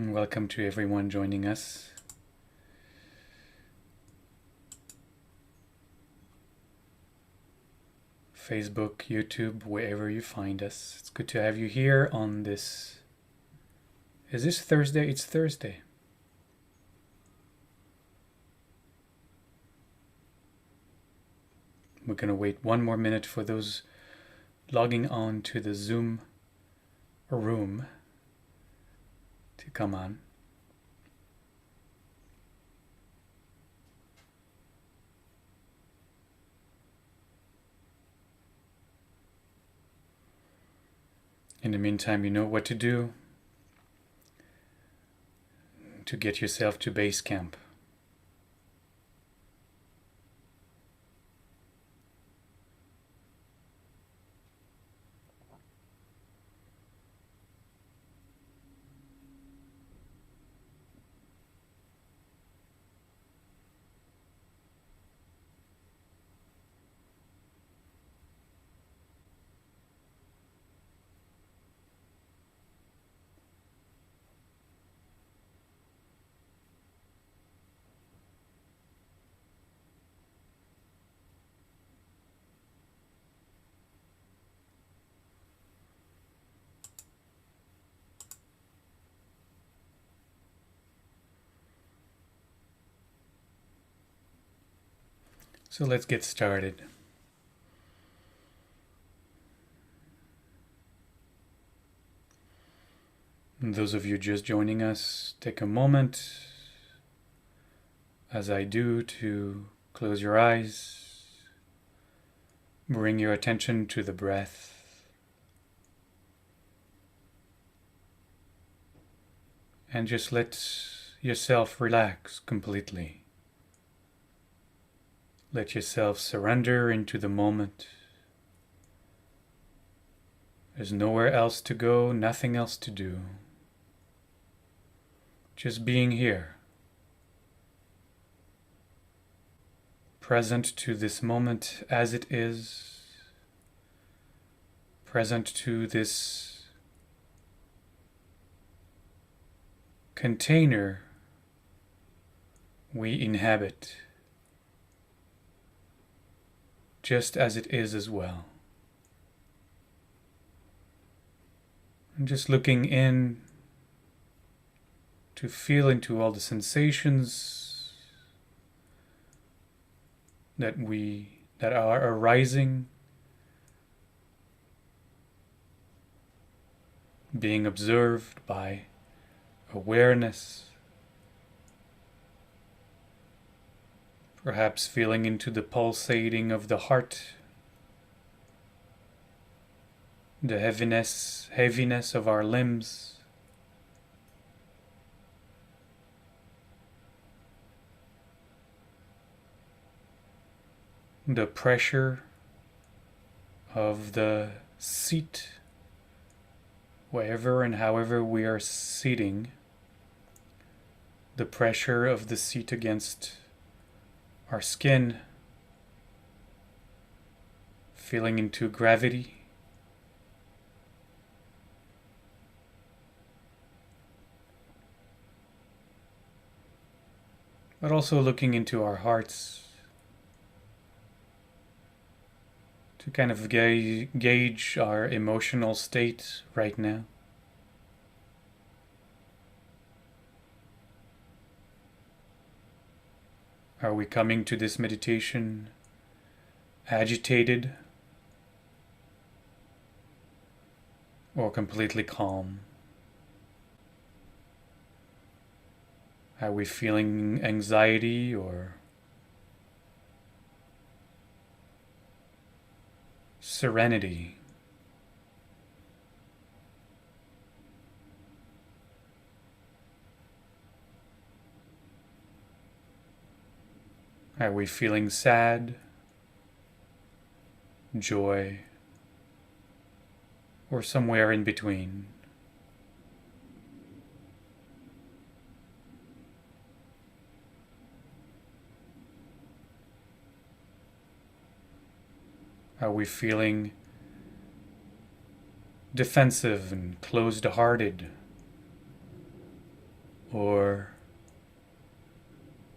Welcome to everyone joining us. Facebook, YouTube, wherever you find us. It's good to have you here on this. Is this Thursday? It's Thursday. We're going to wait one more minute for those logging on to the Zoom room to come on. In the meantime, you know what to do to get yourself to base camp. So let's get started. And those of you just joining us, take a moment, as I do, to close your eyes, bring your attention to the breath, and just let yourself relax completely. Let yourself surrender into the moment. There's nowhere else to go, nothing else to do. Just being here. Present to this moment as it is. Present to this container we inhabit. Just as it is as well. And just looking in to feel into all the sensations that are arising, being observed by awareness. Perhaps feeling into the pulsating of the heart, the heaviness of our limbs, the pressure of the seat, wherever and however we are sitting, the pressure of the seat against our skin, feeling into gravity, but also looking into our hearts to kind of gauge our emotional state right now. Are we coming to this meditation agitated or completely calm? Are we feeling anxiety or serenity? Are we feeling sad, joy, or somewhere in between? Are we feeling defensive and closed-hearted? or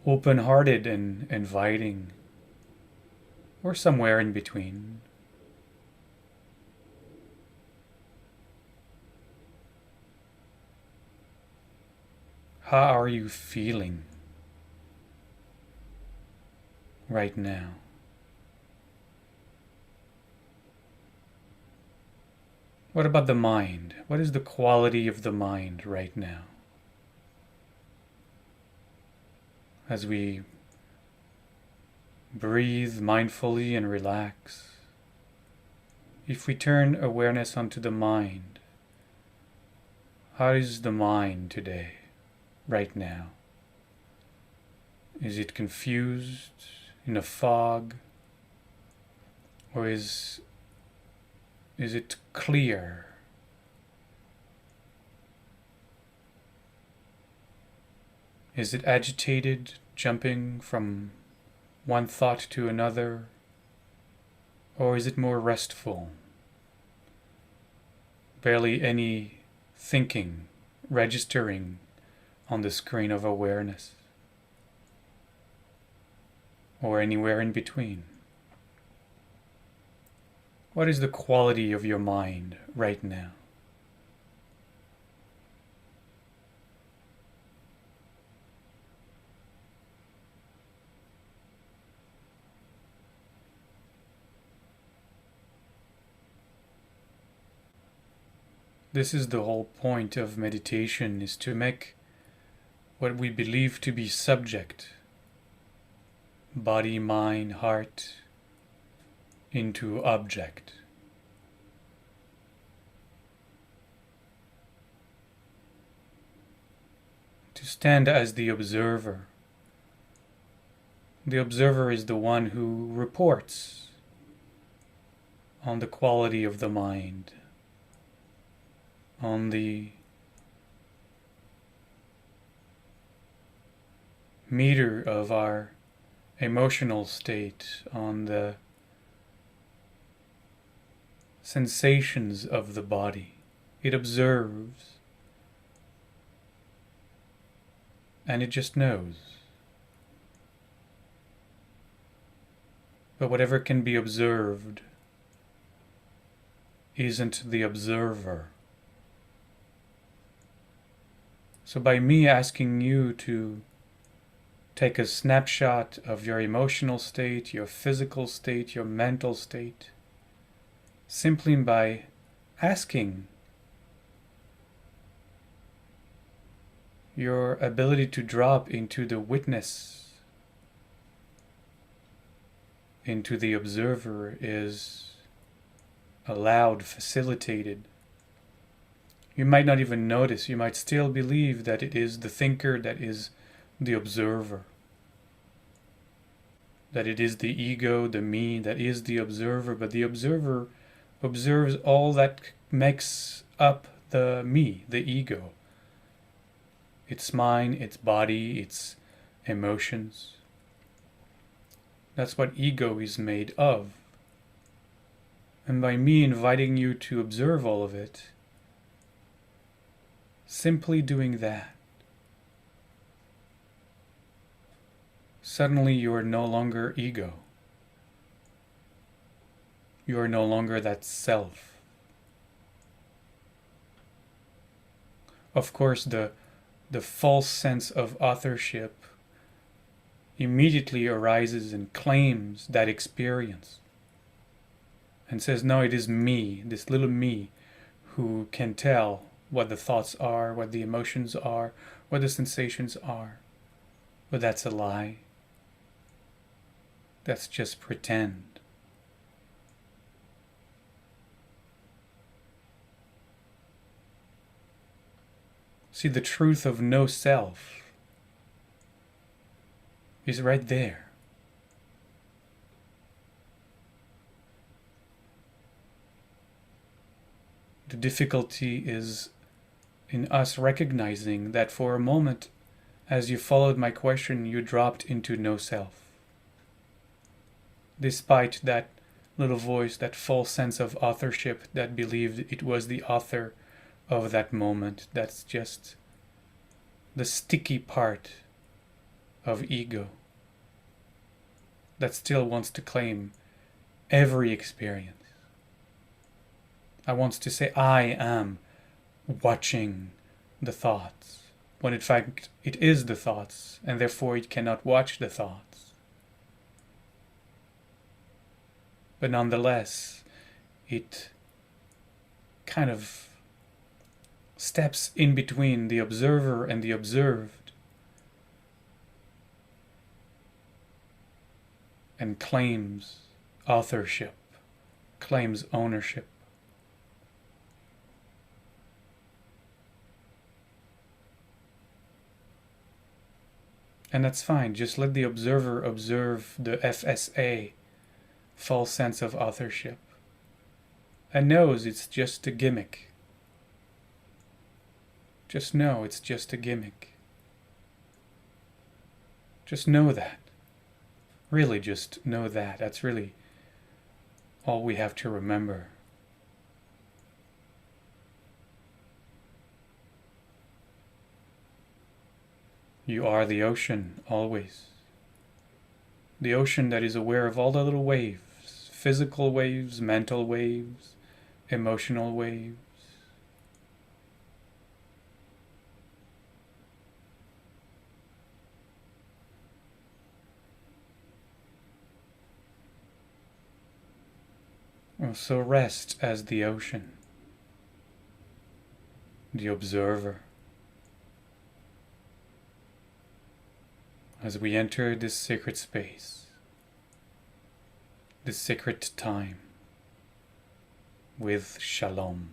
open-hearted and inviting, or somewhere in between. How are you feeling right now? What about the mind? What is the quality of the mind right now? As we breathe mindfully and relax, if we turn awareness onto the mind, how is the mind today, right now? Is it confused, in a fog, or is it clear? Is it agitated, jumping from one thought to another? Or is it more restful? Barely any thinking, registering on the screen of awareness? Or anywhere in between? What is the quality of your mind right now? This is the whole point of meditation, is to make what we believe to be subject, body, mind, heart, into object. To stand as the observer. The observer is the one who reports on the quality of the mind, on the meter of our emotional state, on the sensations of the body. It observes, and it just knows. But whatever can be observed isn't the observer. So by me asking you to take a snapshot of your emotional state, your physical state, your mental state, simply by asking, your ability to drop into the witness, into the observer, is allowed, facilitated. You might not even notice. You might still believe that it is the thinker that is the observer, that it is the ego, the me, that is the observer, but the observer observes all that makes up the me, the ego. Its mind, its body, its emotions. That's what ego is made of. And by me inviting you to observe all of it, simply doing that, suddenly you are no longer ego. You are no longer that self. Of course, the false sense of authorship immediately arises and claims that experience and says, no, it is me, this little me, who can tell what the thoughts are, what the emotions are, what the sensations are. But that's a lie. That's just pretend. See, the truth of no self is right there. The difficulty is in us recognizing that for a moment, as you followed my question, you dropped into no self. Despite that little voice, that false sense of authorship that believed it was the author of that moment, that's just the sticky part of ego that still wants to claim every experience. I want to say I am watching the thoughts, when in fact it is the thoughts, and therefore it cannot watch the thoughts. But nonetheless, it kind of steps in between the observer and the observed and claims authorship, claims ownership. And that's fine. Just let the observer observe the FSA, false sense of authorship, and knows it's just a gimmick. Just know it's just a gimmick. Just know that. Really just know that. That's really all we have to remember. You are the ocean, always. The ocean that is aware of all the little waves, physical waves, mental waves, emotional waves. So rest as the ocean, the observer. As we enter this sacred space, this sacred time, with shalom.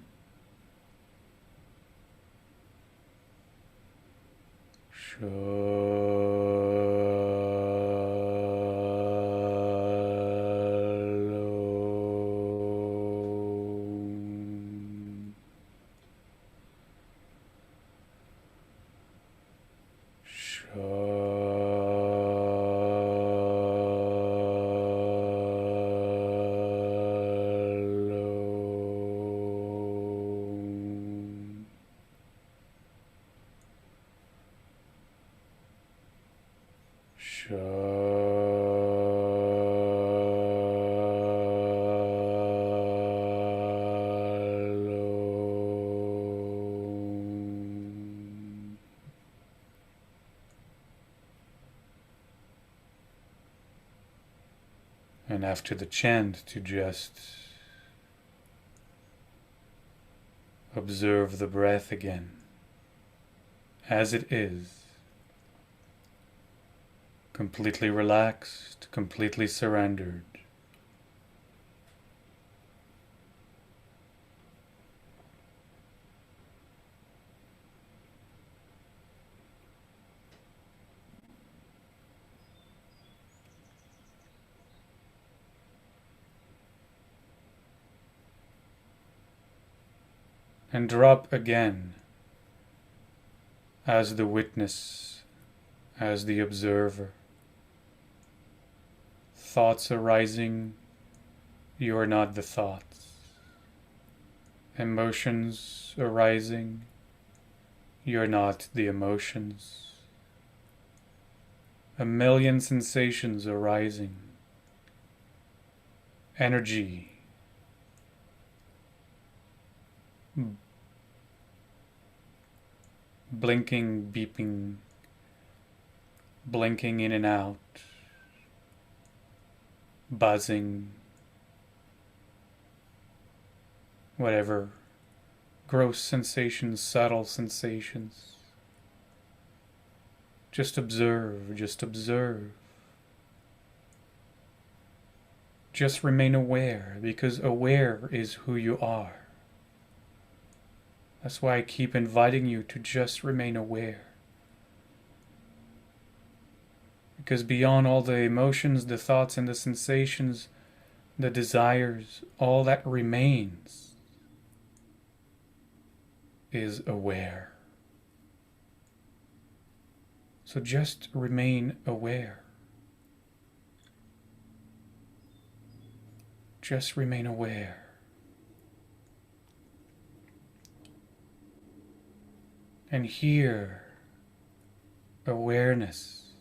And after the chant, to just observe the breath again, as it is, completely relaxed, completely surrendered. And drop again as the witness, as the observer. Thoughts arising, you are not the thoughts. Emotions arising, you are not the emotions. A million sensations arising. Energy blinking, beeping, blinking in and out, buzzing, whatever, gross sensations, subtle sensations. Just observe, just observe. Just remain aware, because aware is who you are. That's why I keep inviting you to just remain aware. Because beyond all the emotions, the thoughts, and the sensations, the desires, all that remains is aware. So just remain aware. Just remain aware. And here, awareness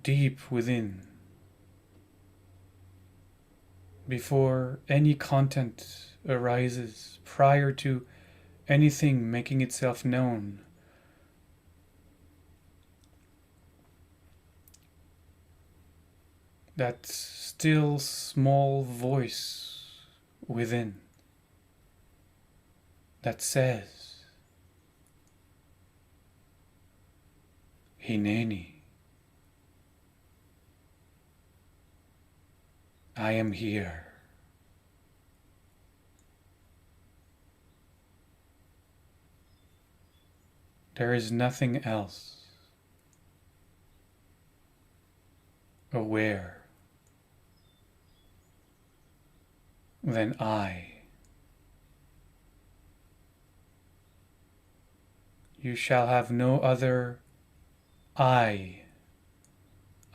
deep within, before any content arises, prior to anything making itself known. That still small voice within that says, Hineni, I am here. There is nothing else aware than I. You shall have no other I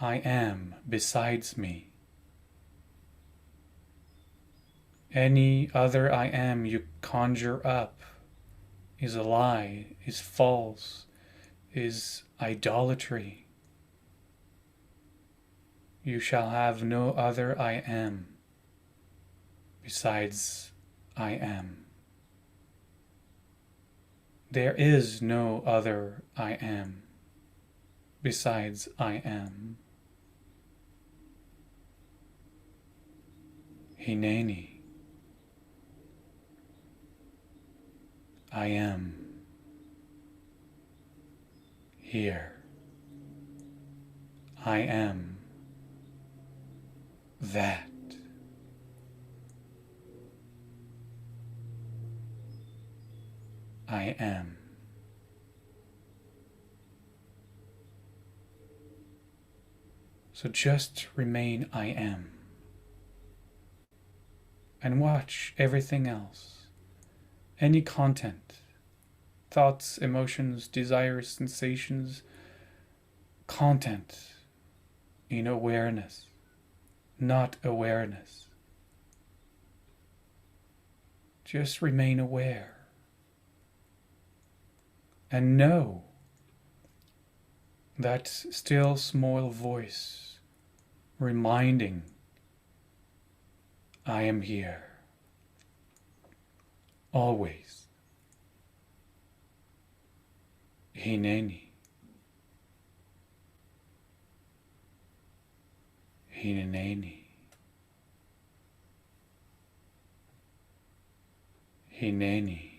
am besides me. Any other I am you conjure up is a lie, is false, is idolatry. You shall have no other I am besides I am. There is no other I am besides I am. Hineni, I am here. I am that. I am. So just remain I am. And watch everything else. Any content, thoughts, emotions, desires, sensations, content in awareness, not awareness. Just remain aware. And know that still small voice reminding, I am here. Always. Hineni. Hineni. Hineni.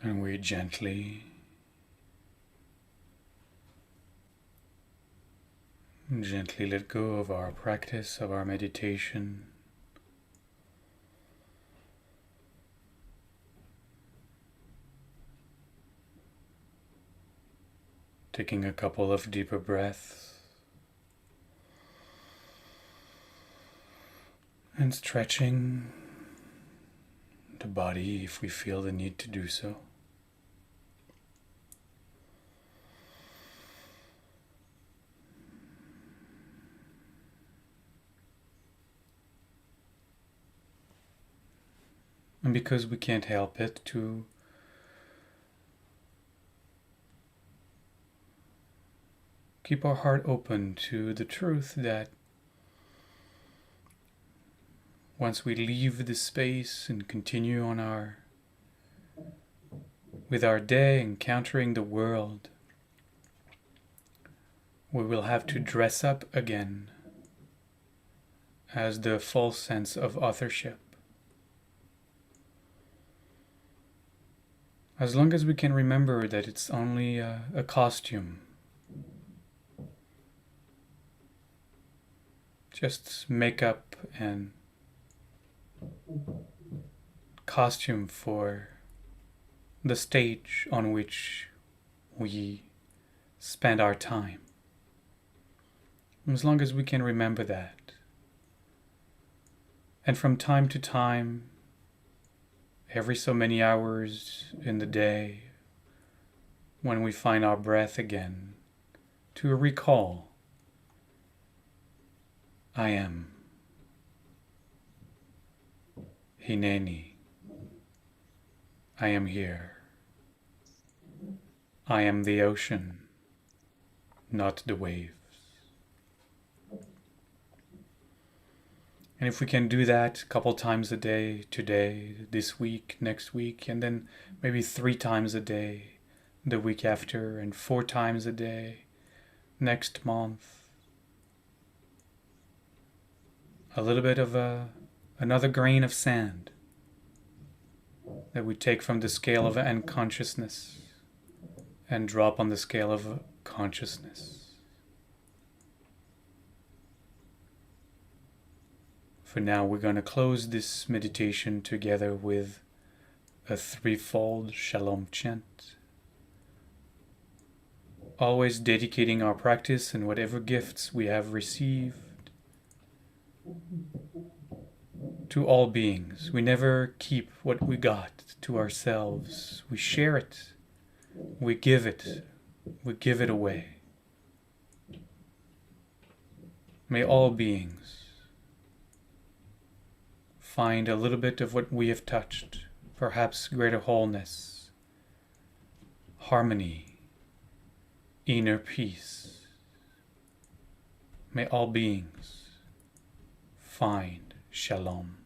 And we gently let go of our practice, of our meditation. Taking a couple of deeper breaths and stretching the body if we feel the need to do so. And because we can't help it, to keep our heart open to the truth that once we leave this space and continue on with our day, encountering the world, we will have to dress up again as the false sense of authorship. As long as we can remember that it's only a costume, just makeup and costume for the stage on which we spend our time. As long as we can remember that. And from time to time, every so many hours in the day, when we find our breath again, to recall, I am. Hineni. I am here. I am the ocean, not the waves. And if we can do that a couple times a day, today, this week, next week, and then maybe 3 times a day, the week after, and 4 times a day, next month, a little bit of another grain of sand that we take from the scale of unconsciousness and drop on the scale of consciousness. For now, we're going to close this meditation together with a threefold shalom chant, always dedicating our practice and whatever gifts we have received to all beings. We never keep what we got to ourselves. We share it. We give it. We give it away. May all beings find a little bit of what we have touched, perhaps greater wholeness, harmony, inner peace. May all beings find shalom.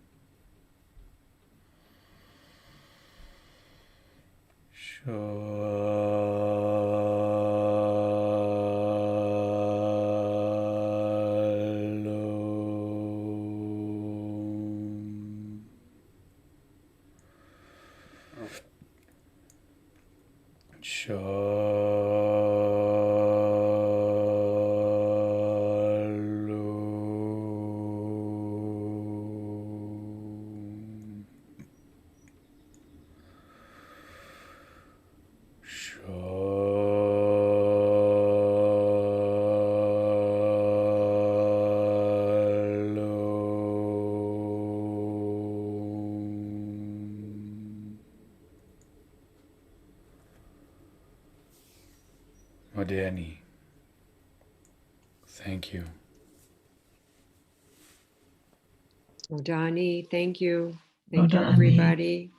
Modeni, thank you. Odani, thank you. Thank you, everybody.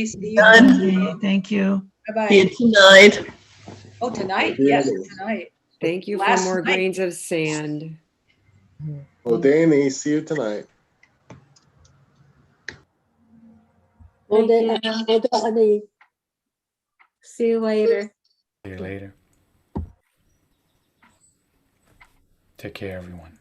See you Done. Thank you. Bye-bye. See you tonight. Oh, tonight? Yes, tonight. Thank you for Last more night. grains of sand. Well, Danny, see you tonight. Well, Danny. See you later. See you later. Take care, everyone.